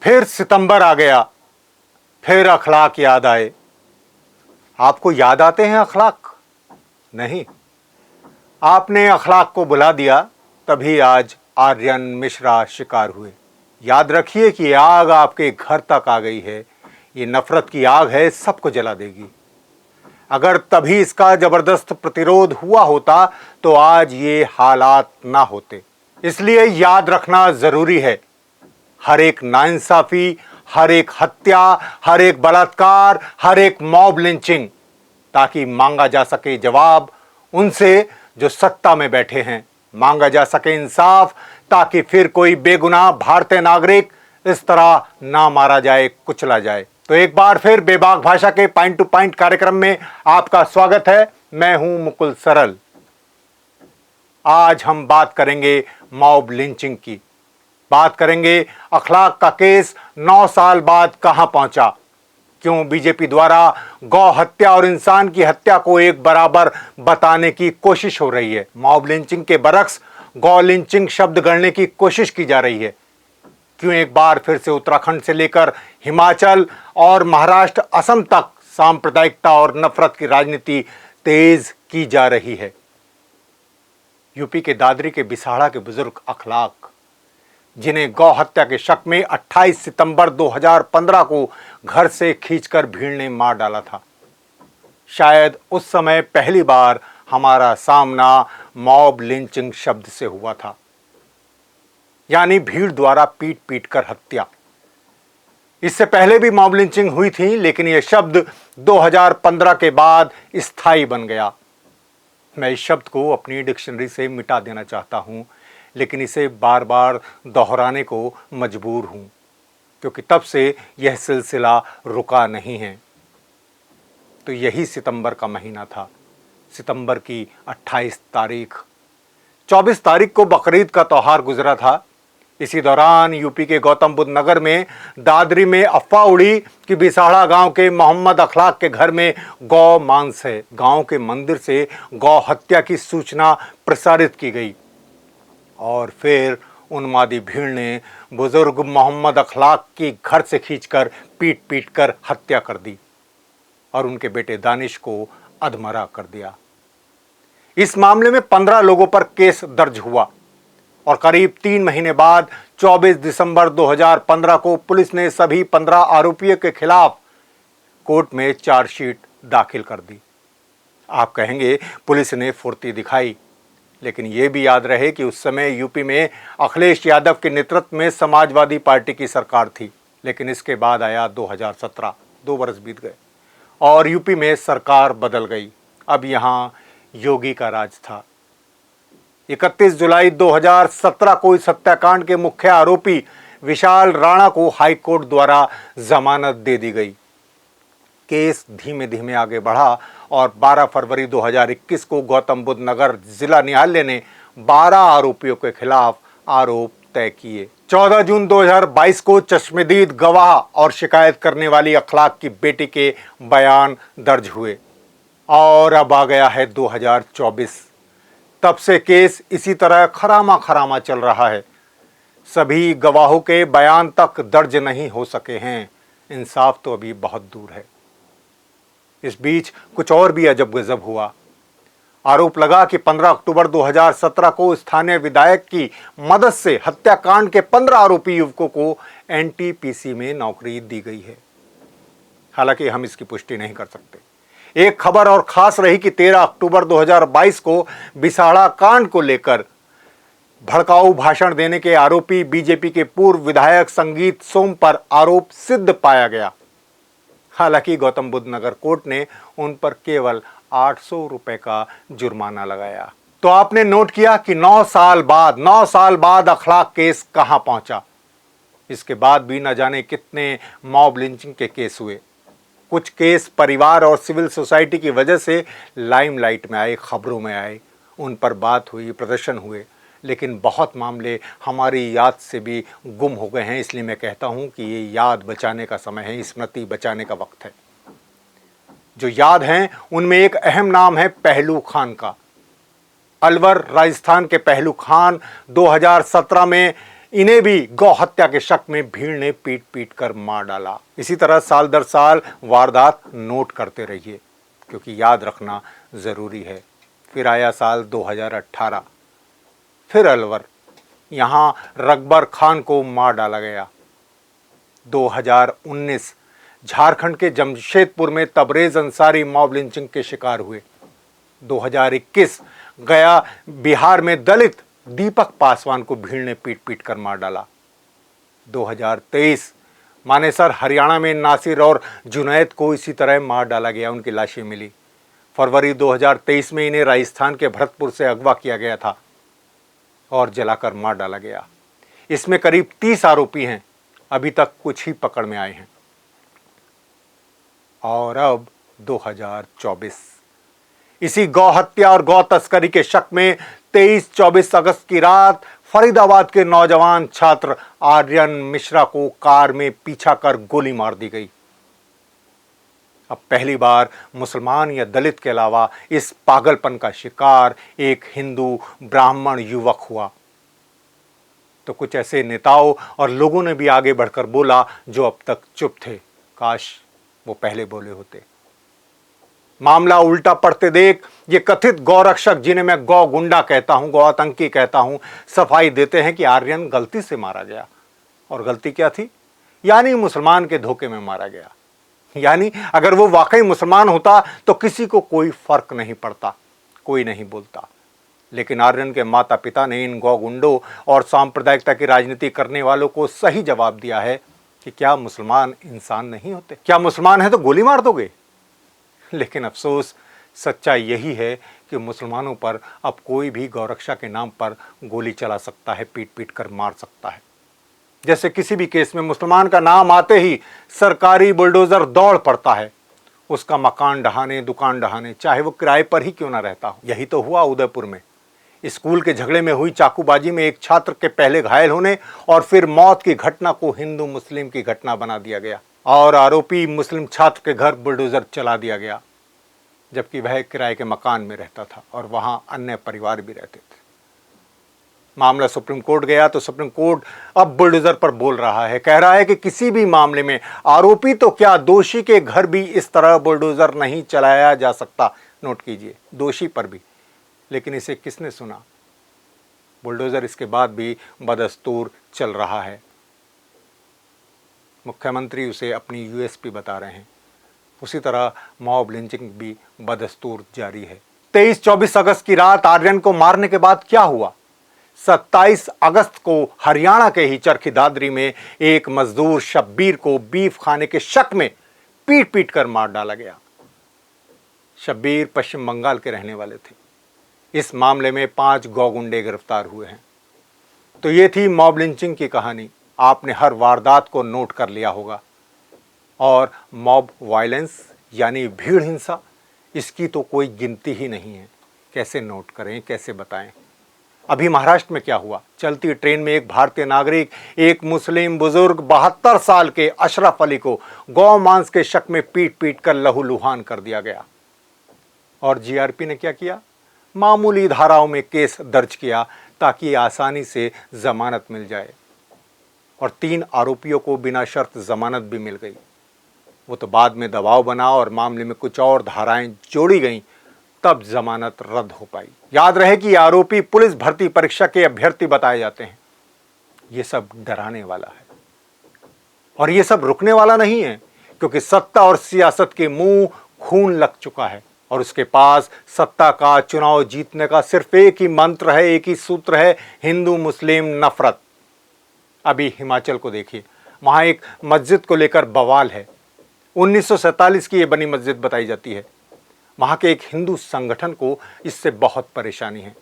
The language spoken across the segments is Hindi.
फिर सितंबर आ गया, फिर अखलाक याद आए। आपको याद आते हैं अखलाक? नहीं, आपने अखलाक को बुला दिया, तभी आज आर्यन मिश्रा शिकार हुए। याद रखिए कि आग आपके घर तक आ गई है। ये नफरत की आग है, सबको जला देगी। अगर तभी इसका जबरदस्त प्रतिरोध हुआ होता तो आज ये हालात ना होते। इसलिए याद रखना जरूरी है, हर एक नाइंसाफी, हर एक हत्या, हर एक बलात्कार, हर एक मॉब लिंचिंग, ताकि मांगा जा सके जवाब उनसे जो सत्ता में बैठे हैं, मांगा जा सके इंसाफ, ताकि फिर कोई बेगुनाह भारतीय नागरिक इस तरह ना मारा जाए, कुचला जाए। तो एक बार फिर बेबाक भाषा के पॉइंट टू पॉइंट कार्यक्रम में आपका स्वागत है। मैं हूं मुकुल सरल। आज हम बात करेंगे मॉब लिंचिंग की, बात करेंगे अखलाक का केस 9 साल बाद कहां पहुंचा, क्यों बीजेपी द्वारा गौ हत्या और इंसान की हत्या को एक बराबर बताने की कोशिश हो रही है, मॉब लिंचिंग के बरक्स गौ लिंचिंग शब्द गढ़ने की कोशिश की जा रही है, क्यों एक बार फिर से उत्तराखंड से लेकर हिमाचल और महाराष्ट्र, असम तक सांप्रदायिकता और नफरत की राजनीति तेज की जा रही है। यूपी के दादरी के बिसाड़ा के बुजुर्ग अखलाक, जिन्हें गौ हत्या के शक में 28 सितंबर 2015 को घर से खींचकर भीड़ ने मार डाला था। शायद उस समय पहली बार हमारा सामना मॉब लिंचिंग शब्द से हुआ था, यानी भीड़ द्वारा पीट पीट कर हत्या। इससे पहले भी मॉब लिंचिंग हुई थी, लेकिन यह शब्द 2015 के बाद स्थायी बन गया। मैं इस शब्द को अपनी डिक्शनरी से मिटा देना चाहता हूं, लेकिन इसे बार बार दोहराने को मजबूर हूं, क्योंकि तब से यह सिलसिला रुका नहीं है। तो यही सितंबर का महीना था, सितंबर की 28 तारीख। 24 तारीख को बकरीद का त्यौहार गुजरा था। इसी दौरान यूपी के गौतम बुद्ध नगर में दादरी में अफवाह उड़ी कि बिसाड़ा गांव के मोहम्मद अखलाक के घर में गौ मांस है। गांव के मंदिर से गौ हत्या की सूचना प्रसारित की गई और फिर उन्मादी भीड़ ने बुजुर्ग मोहम्मद अखलाक की घर से खींचकर पीट पीट कर हत्या कर दी और उनके बेटे दानिश को अधमरा कर दिया। इस मामले में 15 लोगों पर केस दर्ज हुआ और करीब 3 महीने बाद 24 दिसंबर 2015 को पुलिस ने सभी 15 आरोपियों के खिलाफ कोर्ट में चार्जशीट दाखिल कर दी। आप कहेंगे पुलिस ने फुर्ती दिखाई, लेकिन यह भी याद रहे कि उस समय यूपी में अखिलेश यादव के नेतृत्व में समाजवादी पार्टी की सरकार थी। लेकिन इसके बाद आया 2017, 2 वर्ष बीत गए और यूपी में सरकार बदल गई। अब यहां योगी का राज था। 31 जुलाई 2017 को इस हत्याकांड के मुख्य आरोपी विशाल राणा को हाईकोर्ट द्वारा जमानत दे दी गई। केस धीमे धीमे आगे बढ़ा और 12 फरवरी 2021 को गौतम बुद्ध नगर जिला न्यायालय ने 12 आरोपियों के खिलाफ आरोप तय किए। 14 जून 2022 को चश्मदीद गवाह और शिकायत करने वाली अखलाक की बेटी के बयान दर्ज हुए और अब आ गया है 2024। तब से केस इसी तरह खरामा खरामा चल रहा है। सभी गवाहों के बयान तक दर्ज नहीं हो सके हैं। इंसाफ तो अभी बहुत दूर है। इस बीच कुछ और भी अजब गजब हुआ। आरोप लगा कि 15 अक्टूबर 2017 को स्थानीय विधायक की मदद से हत्याकांड के 15 आरोपी युवकों को एनटीपीसी में नौकरी दी गई है। हालांकि हम इसकी पुष्टि नहीं कर सकते। एक खबर और खास रही कि 13 अक्टूबर 2022 को बिसाड़ा कांड को लेकर भड़काऊ भाषण देने के आरोपी बीजेपी के पूर्व विधायक संगीत सोम पर आरोप सिद्ध पाया गया। हालांकि गौतम बुद्ध नगर कोर्ट ने उन पर केवल 800 रुपए का जुर्माना लगाया। तो आपने नोट किया कि 9 साल बाद अखलाक केस कहां पहुंचा। इसके बाद भी न जाने कितने मॉब लिंचिंग के केस हुए। कुछ केस परिवार और सिविल सोसाइटी की वजह से लाइमलाइट में आए, खबरों में आए, उन पर बात हुई, प्रदर्शन हुए, लेकिन बहुत मामले हमारी याद से भी गुम हो गए हैं। इसलिए मैं कहता हूं कि ये याद बचाने का समय है, स्मृति बचाने का वक्त है। जो याद हैं उनमें एक अहम नाम है पहलू खान का। अलवर राजस्थान के पहलू खान 2017 में इन्हें भी गौ हत्या के शक में भीड़ ने पीट पीट कर मार डाला। इसी तरह साल दर साल वारदात नोट करते रहिए, क्योंकि याद रखना जरूरी है। फिर आया साल 2018, फिर अलवर, यहां रकबर खान को मार डाला गया। 2019 झारखंड के जमशेदपुर में तबरेज अंसारी मॉब लिंचिंग के शिकार हुए। 2021 गया बिहार में दलित दीपक पासवान को भीड़ ने पीट पीट कर मार डाला। 2023 मानेसर हरियाणा में नासिर और जुनैद को इसी तरह मार डाला गया, उनकी लाशें मिली। फरवरी 2023 में इन्हें राजस्थान के भरतपुर से अगवा किया गया था और जलाकर मार डाला गया। इसमें करीब 30 आरोपी हैं, अभी तक कुछ ही पकड़ में आए हैं। और अब 2024, इसी गौ हत्या और गौ तस्करी के शक में 23-24 अगस्त की रात फरीदाबाद के नौजवान छात्र आर्यन मिश्रा को कार में पीछा कर गोली मार दी गई। अब पहली बार मुसलमान या दलित के अलावा इस पागलपन का शिकार एक हिंदू ब्राह्मण युवक हुआ। तो कुछ ऐसे नेताओं और लोगों ने भी आगे बढ़कर बोला जो अब तक चुप थे। काश वो पहले बोले होते। मामला उल्टा पड़ते देख ये कथित गौरक्षक, जिन्हें मैं गौ गुंडा कहता हूं, गौ आतंकी कहता हूं, सफाई देते हैं कि आर्यन गलती से मारा गया। और गलती क्या थी? यानी मुसलमान के धोखे में मारा गया। यानी अगर वो वाकई मुसलमान होता तो किसी को कोई फर्क नहीं पड़ता, कोई नहीं बोलता। लेकिन आर्यन के माता पिता ने इन गौ गुंडों और सांप्रदायिकता की राजनीति करने वालों को सही जवाब दिया है कि क्या मुसलमान इंसान नहीं होते? क्या मुसलमान है तो गोली मार दोगे? लेकिन अफसोस सच्चाई यही है कि मुसलमानों पर अब कोई भी गौरक्षा के नाम पर गोली चला सकता है, पीट पीट कर मार सकता है। जैसे किसी भी केस में मुसलमान का नाम आते ही सरकारी बुलडोजर दौड़ पड़ता है उसका मकान ढहाने, दुकान ढहाने, चाहे वो किराए पर ही क्यों ना रहता हो। यही तो हुआ उदयपुर में। स्कूल के झगड़े में हुई चाकूबाजी में एक छात्र के पहले घायल होने और फिर मौत की घटना को हिंदू मुस्लिम की घटना बना दिया गया और आरोपी मुस्लिम छात्र के घर बुलडोजर चला दिया गया, जबकि वह किराए के मकान में रहता था और वहां अन्य परिवार भी रहते थे। मामला सुप्रीम कोर्ट गया तो सुप्रीम कोर्ट अब बुलडोजर पर बोल रहा है, कह रहा है कि किसी भी मामले में आरोपी तो क्या, दोषी के घर भी इस तरह बुलडोजर नहीं चलाया जा सकता। नोट कीजिए, दोषी पर भी। लेकिन इसे किसने सुना? बुलडोजर इसके बाद भी बदस्तूर चल रहा है। मुख्यमंत्री उसे अपनी यूएसपी बता रहे हैं। उसी तरह मॉब लिंचिंग भी बदस्तूर जारी है। 23-24 अगस्त की रात आर्यन को मारने के बाद क्या हुआ? 27 अगस्त को हरियाणा के ही चरखी दादरी में एक मजदूर शब्बीर को बीफ खाने के शक में पीट पीट कर मार डाला गया। शब्बीर पश्चिम बंगाल के रहने वाले थे। इस मामले में 5 गौगुंडे गिरफ्तार हुए हैं। तो ये थी मॉब लिंचिंग की कहानी। आपने हर वारदात को नोट कर लिया होगा। और मॉब वायलेंस यानी भीड़ हिंसा, इसकी तो कोई गिनती ही नहीं है। कैसे नोट करें, कैसे बताएं? अभी महाराष्ट्र में क्या हुआ? चलती ट्रेन में एक भारतीय नागरिक, एक मुस्लिम बुजुर्ग 72 साल के अशरफ अली को गौ मांस के शक में पीट पीट कर लहूलुहान कर दिया गया। और जीआरपी ने क्या किया? मामूली धाराओं में केस दर्ज किया ताकि आसानी से जमानत मिल जाए। और 3 आरोपियों को बिना शर्त जमानत भी मिल गई। वो तो बाद में दबाव बना और मामले में कुछ और धाराएं जोड़ी गईं, तब जमानत रद्द हो पाई। याद रहे कि आरोपी पुलिस भर्ती परीक्षा के अभ्यर्थी बताए जाते हैं। ये सब डराने वाला है और ये सब रुकने वाला नहीं है, क्योंकि सत्ता और सियासत के मुंह खून लग चुका है और उसके पास सत्ता का, चुनाव जीतने का सिर्फ एक ही मंत्र है, एक ही सूत्र है, हिंदू मुस्लिम नफरत। अभी हिमाचल को देखिए, वहां एक मस्जिद को लेकर बवाल है। 1947 की ये बनी मस्जिद बताई जाती है। वहां के एक हिंदू संगठन को इससे बहुत परेशानी है।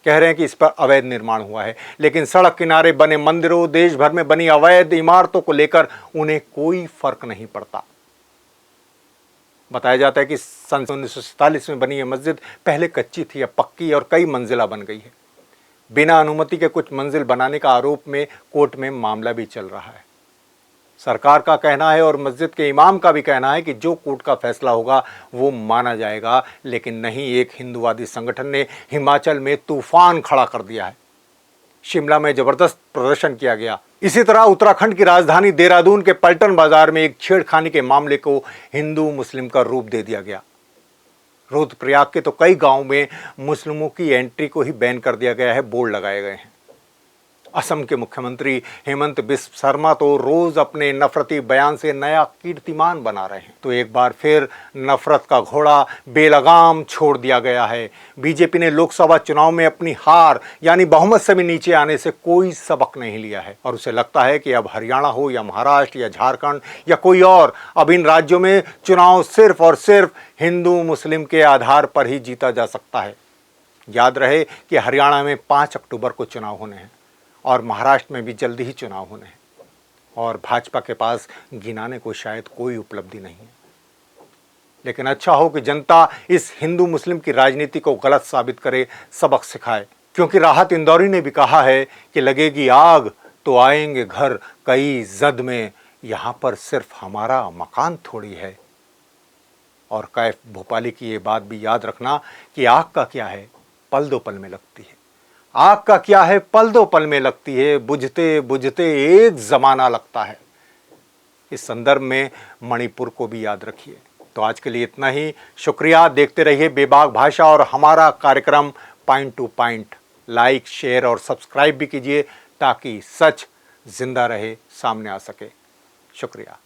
कह रहे हैं कि इस पर अवैध निर्माण हुआ है, लेकिन सड़क किनारे बने मंदिरों, देश भर में बनी अवैध इमारतों को लेकर उन्हें कोई फर्क नहीं पड़ता। बताया जाता है कि सन 1947 में बनी यह मस्जिद पहले कच्ची थी, अब पक्की और कई मंजिला बन गई है। बिना अनुमति के कुछ मंजिल बनाने का आरोप में कोर्ट में मामला भी चल रहा है। सरकार का कहना है और मस्जिद के इमाम का भी कहना है कि जो कोर्ट का फैसला होगा वो माना जाएगा। लेकिन नहीं, एक हिंदूवादी संगठन ने हिमाचल में तूफान खड़ा कर दिया है। शिमला में जबरदस्त प्रदर्शन किया गया। इसी तरह उत्तराखंड की राजधानी देहरादून के पलटन बाजार में एक छेड़खानी के मामले को हिंदू मुस्लिम का रूप दे दिया गया। रुद्रप्रयाग के तो कई गांवों में मुस्लिमों की एंट्री को ही बैन कर दिया गया है, बोर्ड लगाए गए हैं। असम के मुख्यमंत्री हेमंत बिस्व शर्मा तो रोज अपने नफरती बयान से नया कीर्तिमान बना रहे हैं। तो एक बार फिर नफरत का घोड़ा बेलगाम छोड़ दिया गया है। बीजेपी ने लोकसभा चुनाव में अपनी हार यानी बहुमत से भी नीचे आने से कोई सबक नहीं लिया है और उसे लगता है कि अब हरियाणा हो या महाराष्ट्र या झारखंड या कोई और, अब इन राज्यों में चुनाव सिर्फ और सिर्फ हिंदू मुस्लिम के आधार पर ही जीता जा सकता है। याद रहे कि हरियाणा में 5 अक्टूबर को चुनाव होने हैं और महाराष्ट्र में भी जल्दी ही चुनाव होने हैं और भाजपा के पास गिनाने को शायद कोई उपलब्धि नहीं है। लेकिन अच्छा हो कि जनता इस हिंदू मुस्लिम की राजनीति को गलत साबित करे, सबक सिखाए, क्योंकि राहत इंदौरी ने भी कहा है कि लगेगी आग तो आएंगे घर कई जद में, यहां पर सिर्फ हमारा मकान थोड़ी है। और कैफ भोपाली की ये बात भी याद रखना कि आग का क्या है, पल दो पल में लगती है। आग का क्या है, पल दो पल में लगती है, बुझते बुझते एक जमाना लगता है। इस संदर्भ में मणिपुर को भी याद रखिए। तो आज के लिए इतना ही। शुक्रिया। देखते रहिए बेबाक भाषा और हमारा कार्यक्रम point two point. Like, share और सब्सक्राइब भी कीजिए ताकि सच जिंदा रहे, सामने आ सके। शुक्रिया।